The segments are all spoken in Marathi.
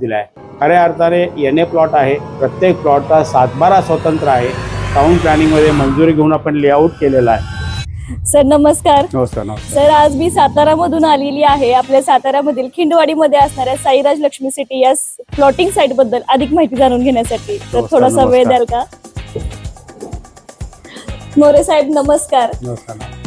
दिलाय। खऱ्या अर्थाने एन ए प्लॉट आहे। प्रत्येक प्लॉटचा सातबारा स्वतंत्र आहे। टाउन प्लॅनिंग मध्ये मंजुरी घेऊन आपण लेआउट केलेला आहे। सर नमस्कार। नमस्कार। सर आज मी सातारामधून आलेली आहे। आपल्या सातारामधील खिंडवाडीमध्ये असणाऱ्या साईराज लक्ष्मी सिटी या प्लॉटिंग साइट बद्दल अधिक माहिती जाणून घेण्यासाठी तर थोडासा वेळ द्याल का? मोरे साहेब नमस्कार।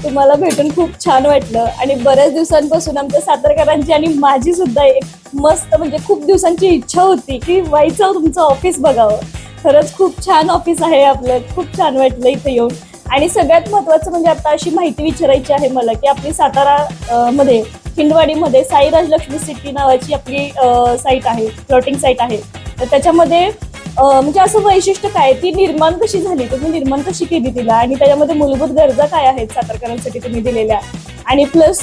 तुम्हाला भेटून खूप छान वाटलं आणि बऱ्याच दिवसांपासून आमच्या सातारकरांची आणि माझी सुद्धा एक मस्त म्हणजे खूप दिवसांची इच्छा होती की व्हायचं तुमचं ऑफिस बघावं। खरंच खूप छान ऑफिस आहे आपलं, खूप छान वाटलं इथे येऊन। आणि सगळ्यात महत्त्वाचं म्हणजे आता अशी माहिती विचारायची आहे मला की आपली सातारा मध्ये खिंडवाडीमध्ये साईराज लक्ष्मी सिटी नावाची आपली साईट आहे, प्लॉटिंग साईट आहे। तर त्याच्यामध्ये म्हणजे असं वैशिष्ट्य काय, ती निर्माण कशी झाली, तुम्ही निर्माण कशी केली तिला, आणि त्याच्यामध्ये मूलभूत गरजा काय आहेत सातारकरांसाठी तुम्ही दिलेल्या, आणि प्लस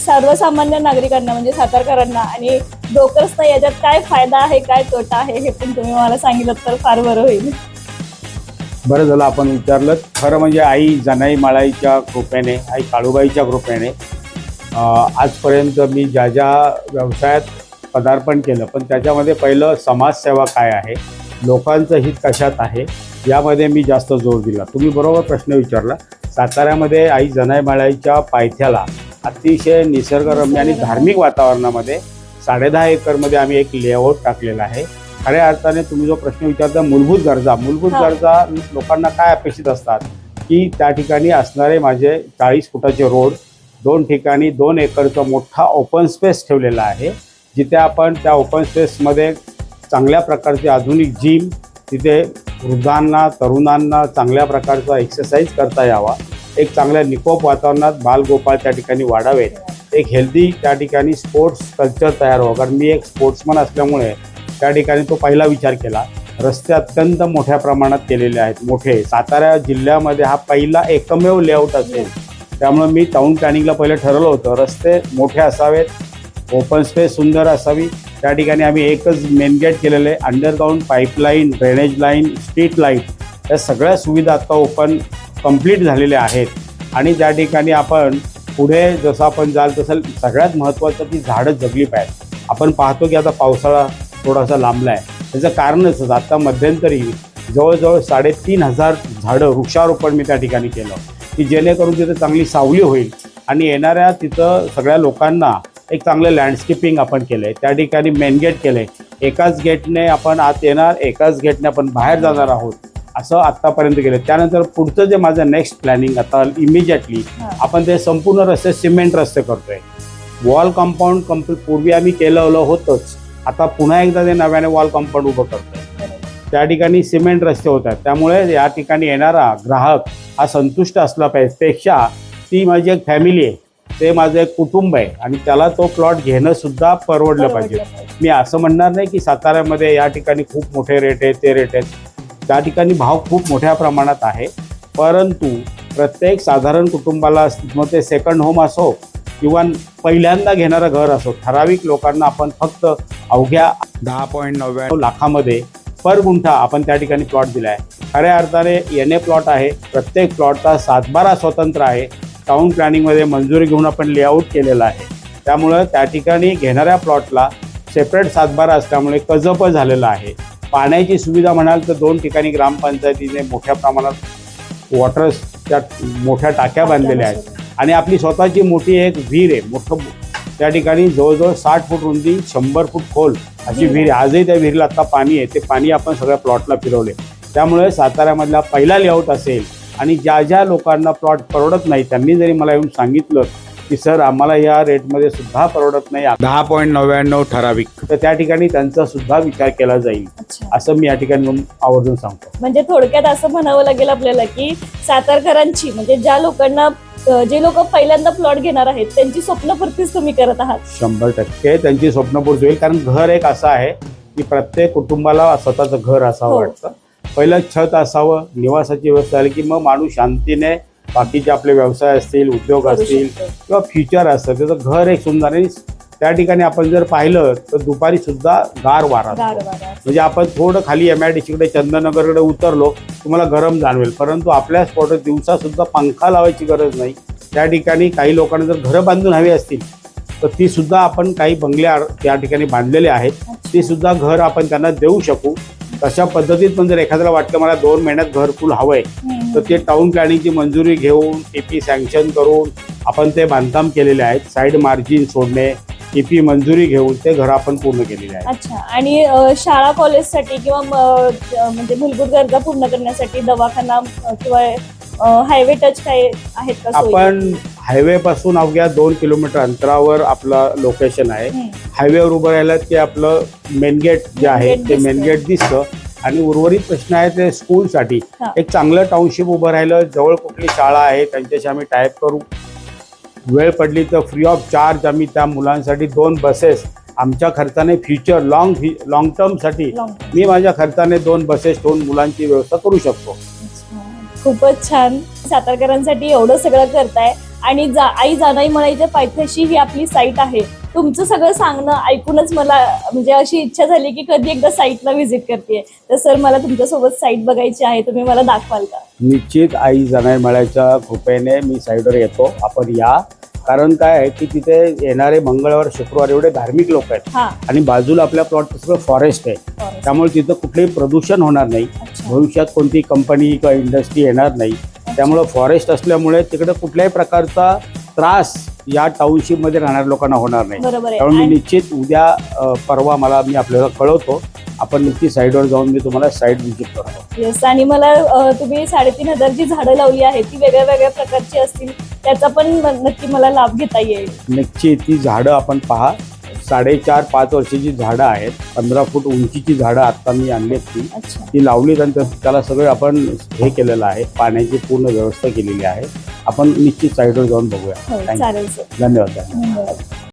सर्वसामान्य नागरिकांना म्हणजे सातारकरांना आणि ब्रोकर्सना याच्यात काय फायदा आहे, काय तोटा आहे, हे पण तुम्ही मला सांगितलं तर फार बरं होईल। बरं झालं आपण विचारलं। खरं म्हणजे आई जनाई माळाईच्या कृपेने, आई काळूबाईच्या कृपेने आजपर्यंत मी ज्या ज्या व्यवसायात पदार्पण केलं, पण त्याच्यामध्ये पहिलं समाजसेवा काय आहे, लोकांचं हित कशात आहे, यामध्ये मी जास्त जोर दिला। तुम्ही बरोबर प्रश्न विचारला। साताऱ्यामध्ये आई जनाई माळाईच्या पायथ्याला अतिशय निसर्गरम्य आणि धार्मिक वातावरणामध्ये 10.5 एकरमध्ये आम्ही एक लेआउट टाकलेला आहे। खऱ्या अर्थाने तुम्ही जो प्रश्न विचारता मूलभूत गरजा लोकांना काय अपेक्षित असतात की त्या ठिकाणी असणारे माझे 40 फुटाचे रोड, 2 ठिकाणी 2 एकरचा मोठा ओपन स्पेस ठेवलेला आहे, जिथे आपण त्या ओपन स्पेसमध्ये चांगल्या प्रकारची आधुनिक जिम, तिथे वृद्धांना तरुणांना चांगल्या प्रकारचा एक्सरसाइज करता यावा, एक चांगल्या निकोप वातावरणात बालगोपाळ त्या ठिकाणी वाढावेत, एक हेल्दी त्या ठिकाणी स्पोर्ट्स कल्चर तयार व्हावं। कारण मी एक स्पोर्ट्समन असल्यामुळे त्या ठिकाणी तो पहिला विचार केला। रस्ते अत्यंत मोठ्या प्रमाणात केलेले आहेत, मोठे। सातारा जिल्ह्यामध्ये हा पहिला एकमेव लेआउट असेल, त्यामुळे मी टाउन प्लॅनिंगला पहिले ठरवलं होतं रस्ते मोठे असावेत, ओपन स्पेस सुंदर असावी। त्या ठिकाणी आम्ही एकच मेन गेट केलेलं आहे। Underground pipeline, drainage line, street light या सगळ्या सुविधा आता ओपन कंप्लीट झालेल्या आहेत। आणि त्या ठिकाणी आपण पुढे जसं आपण जाल तसं सगळ्यात महत्त्वाचं ती झाडं जगली पाहिजे। आपण पाहतो की आता पावसाळा थोडासा लांबला आहे, त्याचं कारणच आता मध्यंतरी जवळजवळ 3,500 झाडं वृक्षारोपण मी त्या ठिकाणी केलं की जेणेकरून तिथं चांगली सावली होईल आणि येणाऱ्या तिथं सगळ्या लोकांना एक चांगलं लँडस्केपिंग आपण केलं आहे। त्या ठिकाणी मेन गेट केलं आहे, एकाच गेटने आपण आत येणार, एकाच गेटने आपण बाहेर जाणार आहोत, असं आत्तापर्यंत केलं। त्यानंतर पुढचं जे माझं नेक्स्ट प्लॅनिंग आता इमिजिएटली आपण ते संपूर्ण रस्ते सिमेंट रस्ते करतोय। वॉल कंपाऊंड पूर्वी आम्ही केलं होतंच, आता पुन्हा एकदा ते नव्याने वॉल कंपाऊंड उभं करतोय। त्या ठिकाणी सिमेंट रस्ते होत आहेत, त्यामुळे या ठिकाणी येणारा ग्राहक हा संतुष्ट असला पाहिजे। पेक्षा ती माझी एक फॅमिली आहे, ते माझं एक कुटुंब आहे आणि त्याला तो प्लॉट घेणं सुद्धा परवडलं पाहिजे। मी असं म्हणणार नाही की साताऱ्यामध्ये या ठिकाणी खूप मोठे रेट आहेत, ते रेट आहेत, त्या ठिकाणी भाव खूप मोठ्या प्रमाणात आहे, परंतु प्रत्येक साधारण कुटुंबाला, मग ते सेकंड होम असो किंवा पहिल्यांदा घेणारं घर असो, ठराविक लोकांना आपण फक्त अवघ्या 10.99 लाखामध्ये पर गुंठा आपण त्या ठिकाणी प्लॉट दिला आहे। खऱ्या अर्थाने एन ए प्लॉट आहे। प्रत्येक प्लॉटचा सातबारा स्वतंत्र आहे। टाउन प्लॅनिंगमध्ये मंजुरी घेऊन आपण लेआउट केलेला आहे, त्यामुळं त्या ठिकाणी घेणाऱ्या प्लॉटला सेपरेट सातबारा असल्यामुळे कजप झालेला आहे। पाण्याची सुविधा म्हणाल तर 2 ठिकाणी ग्रामपंचायतीने मोठ्या प्रमाणात वॉटरच्या मोठ्या टाक्या बांधलेल्या आहेत आणि आपली स्वतःची मोठी एक विहीर आहे। मोठं त्या ठिकाणी जवळजवळ 60 फूट रुंदी, 100 फूट खोल अशी विहीर आहे। आजही त्या विहिरीला आता पाणी आहे, ते पाणी आपण सगळ्या प्लॉटला फिरवले। त्यामुळे साताऱ्यामधला पहिला लेआउट असेल आणि ज्या ज्या लोकांना प्लॉट परवडत नाही त्यांनी जरी मला येऊन सांगितलं की सर आम्हाला या रेटमध्ये सुद्धा परवडत नाही, 10.99 ठराविक, तर त्या ठिकाणी त्यांचा सुद्धा विचार केला जाईल, असं मी या ठिकाणी आवर्जून सांगतो। म्हणजे थोडक्यात असं म्हणावं लागेल आपल्याला की सातारकरांची म्हणजे ज्या लोकांना, जे लोक पहिल्यांदा प्लॉट घेणार आहेत त्यांची स्वप्नपूर्तीच तुम्ही करत आहात। 100% त्यांची स्वप्नपूर्ती होईल। कारण घर एक असं आहे की प्रत्येक कुटुंबाला स्वतःचं घर असावं वाटतं, पहिलं छत असावं, निवासाची व्यवस्था झाली की मग माणूस शांतीने बाकीचे आपले व्यवसाय असतील, उद्योग असतील किंवा फ्युचर असतं, त्याचं घर एक सुंदर। आणि त्या ठिकाणी आपण जर पाहिलं तर दुपारी सुद्धा गार वारा असतो, म्हणजे आपण थोडं खाली MIDCकडे चंदननगरकडे उतरलो तुम्हाला गरम जाणवेल, परंतु आपल्या स्पॉटवर दिवसा सुद्धा पंखा लावायची गरज नाही। त्या ठिकाणी काही लोकांना जर घरं बांधून हवी असतील तर ती सुद्धा आपण काही बंगले त्या ठिकाणी बांधलेले आहेत ती सुद्धा घर आपण त्यांना देऊ शकू. तशा पद्धतीत पण जर एखाद्याला वाटलं मला 2 महिन्यात घरकुल हवंय तर ते टाउन प्लॅनिंगची मंजुरी घेऊन टीपी सँक्शन करून आपण ते बांधकाम केलेले आहेत. साईड मार्जिन सोडणे, टीपी मंजुरी घेऊन ते घर आपण पूर्ण केलेले आहे. अच्छा. आणि शाळा कॉलेजसाठी किंवा म्हणजे मूलभूत गरजा पूर्ण करण्यासाठी दवाखाना किंवा हायवे टच काय आहेत का सोयी? आपण हायवे पासून अवघ्या 2 किलोमीटर अंतरावर आपलं लोकेशन आहे. हायवेवर उभं राहिलं की आपलं मेन गेट जे आहे ते मेन गेट दिसतं. आणि उर्वरित प्रश्न आहे ते स्कूलसाठी एक चांगलं टाउनशिप उभं राहिलं, जवळ कुठली शाळा आहे त्यांच्याशी आम्ही टायप करू. वेळ पडली तर फ्री ऑफ चार्ज आम्ही त्या मुलांसाठी 2 बसेस आमच्या खर्चाने फ्युचर लॉंग टर्मसाठी मी माझ्या खर्चाने 2 बसेस ठेवून मुलांची व्यवस्था करू शकतो. खूपच छान. सातारकरांसाठी एवढं सगळं करताय. आणि आई जानाई मळाईच्या पायथ्याशी ही आपली साईट आहे. तुमचं सगळं सांगणं ऐकूनच मला म्हणजे अशी इच्छा झाली की कधी एकदा साईटला व्हिजिट करते. तर सर मला तुमच्यासोबत साईट बघायची आहे, तुम्ही मला दाखवाल का? निश्चित आई जानाई मळाईच्या कृपेने मी साईटवर येतो. आपण या. कारण काय आहे की तिथे येणारे मंगळवार शुक्रवार एवढे धार्मिक लोक आहेत आणि बाजूला आपल्या प्लॉट सगळं फॉरेस्ट आहे. त्यामुळे तिथं कुठलेही प्रदूषण होणार नाही. भविष्यात कोणती कंपनी किंवा इंडस्ट्री येणार नाही. त्यामुळं फॉरेस्ट असल्यामुळे तिकडे कुठल्याही प्रकारचा त्रास या टाउनशिपमध्ये राहणाऱ्या लोकांना होणार नाही. त्यामुळे मी निश्चित उद्या परवा मी आपल्याला कळवतो. आपण नक्की साईडवर जाऊन मी तुम्हाला साईट व्हिजिट करतो. येस. आणि मला तुम्ही 3,500 जी झाडं लावली आहेत ती वेगळ्या वेगळ्या प्रकारची असतील, त्याचा पण नक्की मला लाभ घेता येईल. नक्की ती झाडं आपण पहा. 4.5-5 वर्षाची झाडं आहेत. 15 फूट उंचीची झाडं आता मी आणलीत ती लावलीत आणि त्याला सगळं आपण हे केलेलं आहे. पाण्याची पूर्ण व्यवस्था केलेली आहे. आपण निश्चित साईडवर जाऊन बघूया. चालेल सर. धन्यवाद.